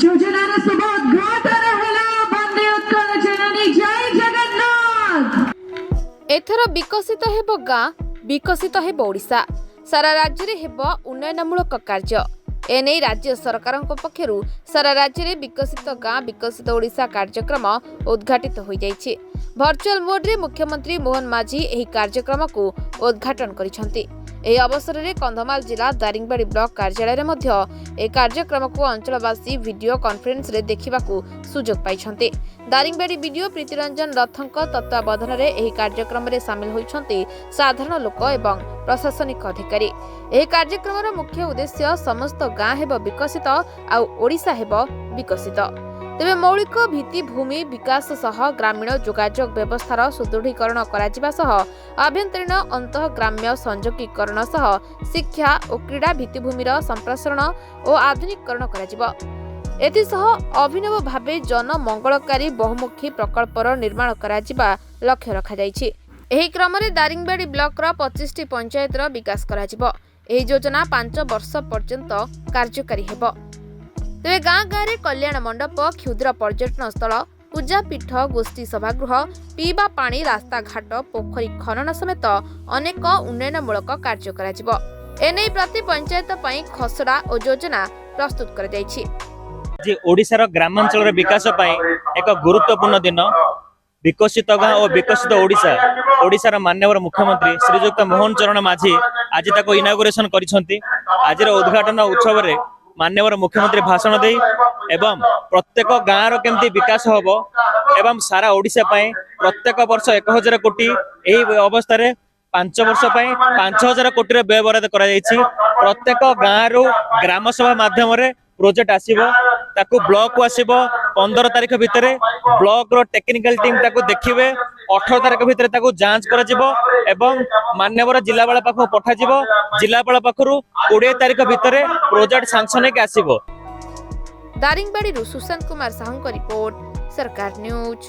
ଯୋଜନାର ଶୁଭ ଉଦ୍ଘାଟନ ହେଲା ବନ୍ଦେ ଉତ୍କଳ ଜନନୀ ଜୟ ଜଗନ୍ନାଥ। ଏଥର ବିକଶିତ ହେବ ଗାଁ, ବିକଶିତ ହେବ ଓଡ଼ିଶା। ସାରା ରାଜ୍ୟରେ ହେବ ଉନ୍ନୟନମୂଳକ କାର୍ଯ୍ୟ। ଏନେଇ ରାଜ୍ୟ ସରକାରଙ୍କ ପକ୍ଷରୁ ସାରା ରାଜ୍ୟରେ ବିକଶିତ ଗାଁ, ବିକଶିତ ଓଡ଼ିଶା କାର୍ଯ୍ୟକ୍ରମ ଉଦ୍ଘାଟିତ ହୋଇଯାଇଛି। ଭର୍ଚୁଆଲ ମୋଡ୍ରେ ମୁଖ୍ୟମନ୍ତ୍ରୀ ମୋହନ ମାଝୀ ଏହି କାର୍ଯ୍ୟକ୍ରମକୁ ଉଦ୍ଘାଟନ କରିଛନ୍ତି। ଏହି ଅବସରରେ କନ୍ଧମାଳ ଜିଲ୍ଲା ଦାରିଙ୍ଗବାଡ଼ି ବ୍ଲକ କାର୍ଯ୍ୟାଳୟରେ ମଧ୍ୟ ଏହି କାର୍ଯ୍ୟକ୍ରମକୁ ଅଞ୍ଚଳବାସୀ ଭିଡିଓ କନ୍ଫରେନ୍ସରେ ଦେଖିବାକୁ ସୁଯୋଗ ପାଇଛନ୍ତି। ଦାରିଙ୍ଗବାଡ଼ି ବିଡିଓ ପ୍ରୀତିରଞ୍ଜନ ରଥଙ୍କ ତତ୍ତ୍ୱାବଧାନରେ ଏହି କାର୍ଯ୍ୟକ୍ରମରେ ସାମିଲ ହୋଇଛନ୍ତି ସାଧାରଣ ଲୋକ ଏବଂ ପ୍ରଶାସନିକ ଅଧିକାରୀ। ଏହି କାର୍ଯ୍ୟକ୍ରମର ମୁଖ୍ୟ ଉଦ୍ଦେଶ୍ୟ ସମସ୍ତ ଗାଁ ହେବ ବିକଶିତ ଆଉ ଓଡ଼ିଶା ହେବ ବିକଶିତ। ତେବେ ମୌଳିକ ଭିତ୍ତିଭୂମି ବିକାଶ ସହ ଗ୍ରାମୀଣ ଯୋଗାଯୋଗ ବ୍ୟବସ୍ଥାର ସୁଦୃଢ଼ୀକରଣ କରାଯିବା ସହ ଆଭ୍ୟନ୍ତରୀଣ ଅନ୍ତଃଗ୍ରାମ୍ୟ ସଂଯୋଗୀକରଣ ସହ ଶିକ୍ଷା ଓ କ୍ରୀଡ଼ା ଭିତ୍ତିଭୂମିର ସମ୍ପ୍ରସାରଣ ଓ ଆଧୁନିକୀକରଣ କରାଯିବ। ଏଥିସହ ଅଭିନବ ଭାବେ ଜନମଙ୍ଗଳକାରୀ ବହୁମୁଖୀ ପ୍ରକଳ୍ପର ନିର୍ମାଣ କରାଯିବା ଲକ୍ଷ୍ୟ ରଖାଯାଇଛି। ଏହି କ୍ରମରେ ଦାରିଙ୍ଗବାଡ଼ି ବ୍ଲକର 25ଟି ପଞ୍ଚାୟତର ବିକାଶ କରାଯିବ। ଏହି ଯୋଜନା 5 ବର୍ଷ ପର୍ଯ୍ୟନ୍ତ କାର୍ଯ୍ୟକାରୀ ହେବ। ତେବେ ଗାଁ ଗାଁରେ କଲ୍ୟାଣ ମଣ୍ଡପ, କ୍ଷୁଦ୍ର ପର୍ଯ୍ୟଟନ ସ୍ଥଳ, ପୂଜାପୀଠ, ଗୋଷ୍ଠୀ ସଭାଗୃହ, ପିଇବା ପାଣି, ରାସ୍ତାଘାଟ, ପୋଖରୀ ଖନନ ସମେତ ଅନେକ ଉନ୍ନୟନମୂଳକ କାର୍ଯ୍ୟ କରାଯିବ। ଏନେଇ ପ୍ରତି ପଞ୍ଚାୟତ ପାଇଁ ଖସଡ଼ା ଓ ଯୋଜନା ପ୍ରସ୍ତୁତ କରାଯାଇଛି। ଆଜି ଓଡ଼ିଶାର ଗ୍ରାମାଞ୍ଚଳର ବିକାଶ ପାଇଁ ଏକ ଗୁରୁତ୍ୱପୂର୍ଣ୍ଣ ଦିନ। ବିକଶିତ ଗାଁ ଓ ବିକଶିତ ଓଡ଼ିଶାର ମାନ୍ୟବର ମୁଖ୍ୟମନ୍ତ୍ରୀ ଶ୍ରୀଯୁକ୍ତ ମୋହନ ଚରଣ ମାଝୀ ଆଜି ତାକୁ ଇନାଗୁରେସନ କରିଛନ୍ତି। ଆଜିର ଉଦ୍ଘାଟନ ଉତ୍ସବରେ ମାନ୍ୟବର ମୁଖ୍ୟମନ୍ତ୍ରୀ ଭାଷଣ ଦେଇ ଏବଂ ପ୍ରତ୍ୟେକ ଗାଁର କେମିତି ବିକାଶ ହେବ ଏବଂ ସାରା ଓଡ଼ିଶା ପାଇଁ ପ୍ରତ୍ୟେକ ବର୍ଷ 1000 କୋଟି, ଏହି ଅବସ୍ଥାରେ 5 ବର୍ଷ ପାଇଁ 5000 କୋଟିର ବ୍ୟୟ ବରାଦ କରାଯାଇଛି। ପ୍ରତ୍ୟେକ ଗାଁରୁ ଗ୍ରାମ ସଭା ମାଧ୍ୟମରେ ପ୍ରୋଜେକ୍ଟ ଆସିବ, ତାକୁ ବ୍ଲକକୁ ଆସିବ। 15 ତାରିଖ ଭିତରେ ବ୍ଲକର ଟେକ୍ନିକାଲ ଟିମ୍ ତାକୁ ଦେଖିବେ। 18 ତାରିଖ ଭିତରେ ତାକୁ ଯାଞ୍ଚ କରାଯିବ ଏବଂ ମାନ୍ୟବର ଜିଲ୍ଲାପାଳ ପାଖକୁ ପଠାଯିବ। ଜିଲ୍ଲାପାଳ ପାଖରୁ 20 ତାରିଖ ଭିତରେ ପ୍ରୋଜେକ୍ଟ ସାଂକ୍ସନ ହେଇକି ଆସିବ। ଦାରିଙ୍ଗବାଡ଼ିରୁ ସୁଶାନ୍ତ କୁମାର ସାହୁଙ୍କ ରିପୋର୍ଟ, ସରକାର ନ୍ୟୁଜ୍।